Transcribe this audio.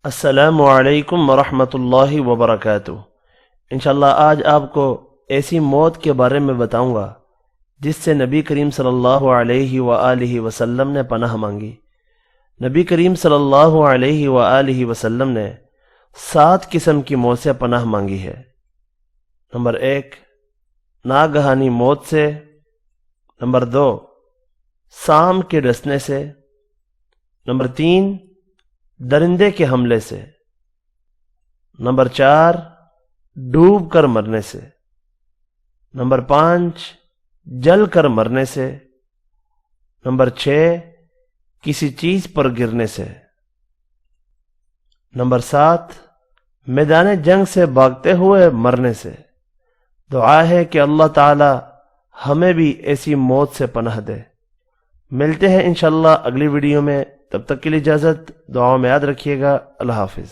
السلام علیکم ورحمۃ اللہ وبرکاتہ۔ انشاءاللہ آج آپ کو ایسی موت کے بارے میں بتاؤں گا جس سے نبی کریم صلی اللہ علیہ وآلہ وسلم نے پناہ مانگی۔ نبی کریم صلی اللہ علیہ وآلہ وسلم نے 7 قسم کی موت سے پناہ مانگی ہے۔ نمبر 1، ناگہانی موت سے۔ نمبر 2، سام کے ڈسنے سے۔ نمبر 3، درندے کے حملے سے۔ نمبر 4، ڈوب کر مرنے سے۔ نمبر 5، جل کر مرنے سے۔ نمبر 6، کسی چیز پر گرنے سے۔ نمبر 7، میدان جنگ سے بھاگتے ہوئے مرنے سے۔ دعا ہے کہ اللہ تعالی ہمیں بھی ایسی موت سے پناہ دے۔ ملتے ہیں انشاءاللہ اگلی ویڈیو میں، تب تک کے لیے اجازت، دعاؤں میں یاد رکھیے گا۔ اللہ حافظ۔